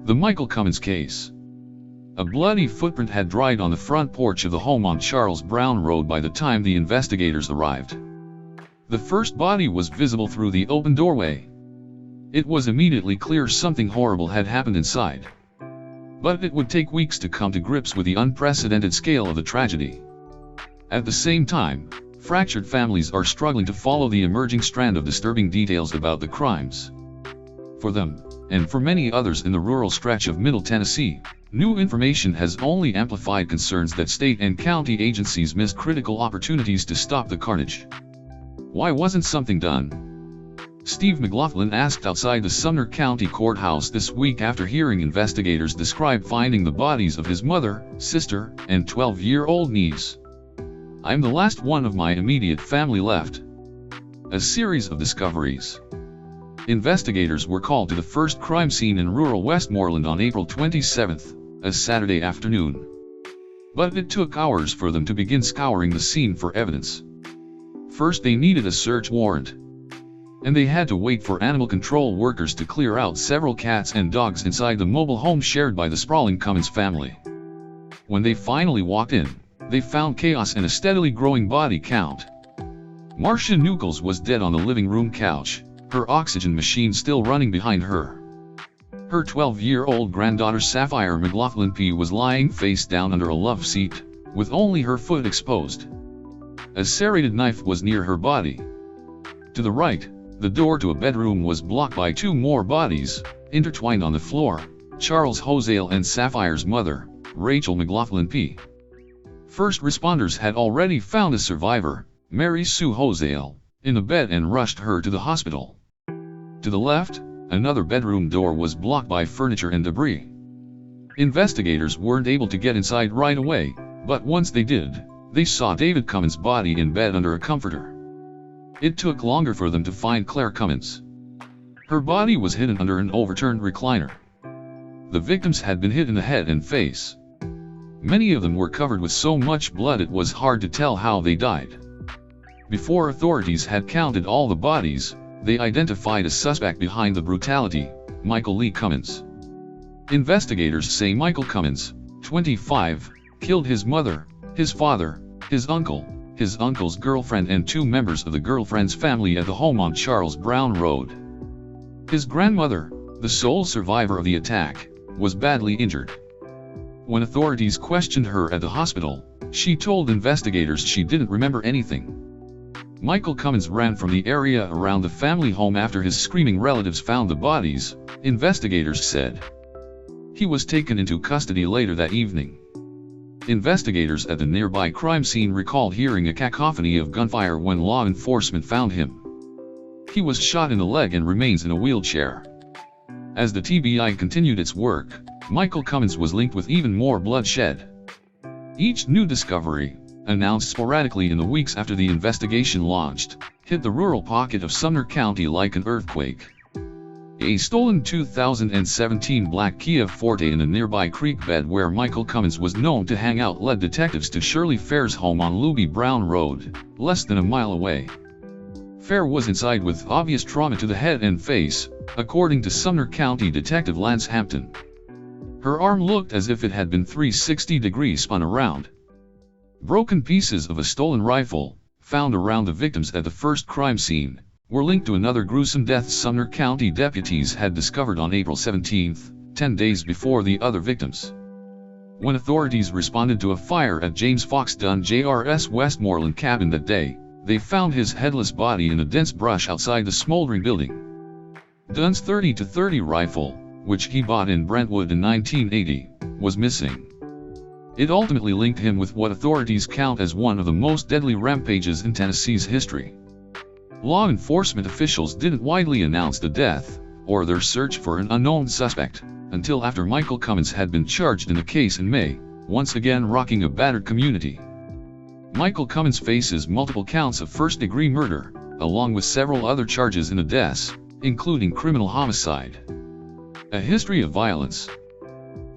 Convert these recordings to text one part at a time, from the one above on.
The Micheal Cummins case. A bloody footprint had dried on the front porch of the home on Charles Brown Road by the time the investigators arrived. The first body was visible through the open doorway. It was immediately clear something horrible had happened inside. But it would take weeks to come to grips with the unprecedented scale of the tragedy. At the same time, fractured families are struggling to follow the emerging strand of disturbing details about the crimes. For them, and for many others in the rural stretch of Middle Tennessee, new information has only amplified concerns that state and county agencies missed critical opportunities to stop the carnage. Why wasn't something done? Steve McLaughlin asked outside the Sumner County Courthouse this week after hearing investigators describe finding the bodies of his mother, sister, and 12-year-old niece. "I'm the last one of my immediate family left." A series of discoveries. Investigators were called to the first crime scene in rural Westmoreland on April 27, a Saturday afternoon. But it took hours for them to begin scouring the scene for evidence. First they needed a search warrant. And they had to wait for animal control workers to clear out several cats and dogs inside the mobile home shared by the sprawling Cummins family. When they finally walked in, they found chaos and a steadily growing body count. Marcia Nichols was dead on the living room couch, her oxygen machine still running behind her. Her 12-year-old granddaughter Sapphire McLaughlin P. was lying face down under a love seat, with only her foot exposed. A serrated knife was near her body. To the right, the door to a bedroom was blocked by two more bodies, intertwined on the floor, Charles Hosale and Sapphire's mother, Rachel McLaughlin P. First responders had already found a survivor, Mary Sue Hosale, in a bed and rushed her to the hospital. To the left, another bedroom door was blocked by furniture and debris. Investigators weren't able to get inside right away, but once they did, they saw David Cummins' body in bed under a comforter. It took longer for them to find Claire Cummins. Her body was hidden under an overturned recliner. The victims had been hit in the head and face. Many of them were covered with so much blood it was hard to tell how they died. Before authorities had counted all the bodies, they identified a suspect behind the brutality, Micheal Lee Cummins. Investigators say Micheal Cummins, 25, killed his mother, his father, his uncle, his uncle's girlfriend and two members of the girlfriend's family at the home on Charles Brown Road. His grandmother, the sole survivor of the attack, was badly injured. When authorities questioned her at the hospital, she told investigators she didn't remember anything. Micheal Cummins ran from the area around the family home after his screaming relatives found the bodies, investigators said. He was taken into custody later that evening. Investigators at the nearby crime scene recalled hearing a cacophony of gunfire when law enforcement found him. He was shot in the leg and remains in a wheelchair. As the TBI continued its work, Micheal Cummins was linked with even more bloodshed. Each new discovery, announced sporadically in the weeks after the investigation launched, hit the rural pocket of Sumner County like an earthquake. A stolen 2017 black Kia Forte in a nearby creek bed where Micheal Cummins was known to hang out led detectives to Shirley Fair's home on Luby Brown Road, less than a mile away. Fair was inside with obvious trauma to the head and face, according to Sumner County Detective Lance Hampton. Her arm looked as if it had been 360 degrees spun around. Broken pieces of a stolen rifle, found around the victims at the first crime scene, were linked to another gruesome death Sumner County deputies had discovered on April 17, 10 days before the other victims. When authorities responded to a fire at James Fox Dunn Jr.'s Westmoreland cabin that day, they found his headless body in the dense brush outside the smoldering building. Dunn's .30-30 rifle, which he bought in Brentwood in 1980, was missing. It ultimately linked him with what authorities count as one of the most deadly rampages in Tennessee's history. Law enforcement officials didn't widely announce the death, or their search for an unknown suspect, until after Micheal Cummins had been charged in the case in May, once again rocking a battered community. Micheal Cummins faces multiple counts of first-degree murder, along with several other charges in the deaths, including criminal homicide. A history of violence.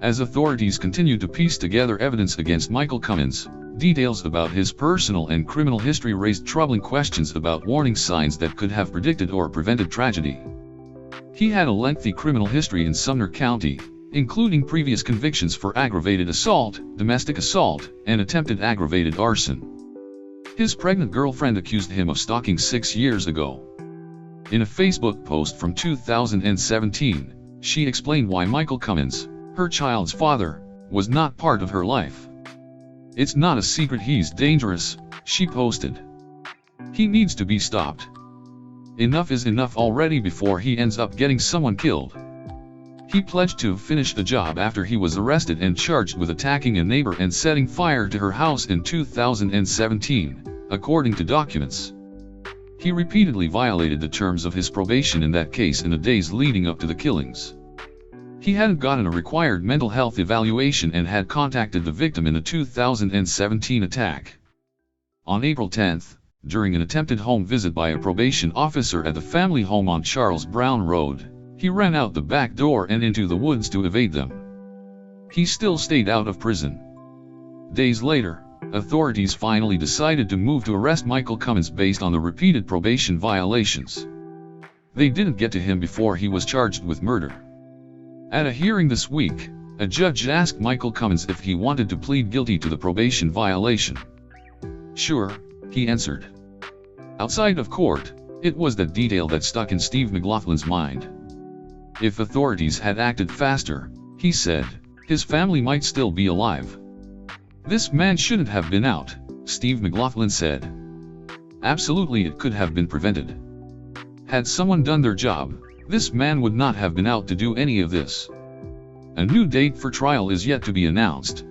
As authorities continued to piece together evidence against Micheal Cummins, details about his personal and criminal history raised troubling questions about warning signs that could have predicted or prevented tragedy. He had a lengthy criminal history in Sumner County, including previous convictions for aggravated assault, domestic assault, and attempted aggravated arson. His pregnant girlfriend accused him of stalking 6 years ago. In a Facebook post from 2017, she explained why Micheal Cummins, her child's father, was not part of her life. "It's not a secret he's dangerous," she posted. "He needs to be stopped. Enough is enough already before he ends up getting someone killed." He pledged to finish the job after he was arrested and charged with attacking a neighbor and setting fire to her house in 2017, according to documents. He repeatedly violated the terms of his probation in that case in the days leading up to the killings. He hadn't gotten a required mental health evaluation and had contacted the victim in a 2017 attack. On April 10, during an attempted home visit by a probation officer at the family home on Charles Brown Road, he ran out the back door and into the woods to evade them. He still stayed out of prison. Days later, authorities finally decided to move to arrest Micheal Cummins based on the repeated probation violations. They didn't get to him before he was charged with murder. At a hearing this week, a judge asked Micheal Cummins if he wanted to plead guilty to the probation violation. "Sure," he answered. Outside of court, it was that detail that stuck in Steve McLaughlin's mind. If authorities had acted faster, he said, his family might still be alive. "This man shouldn't have been out," Steve McLaughlin said. "Absolutely, it could have been prevented. Had someone done their job, this man would not have been out to do any of this." A new date for trial is yet to be announced.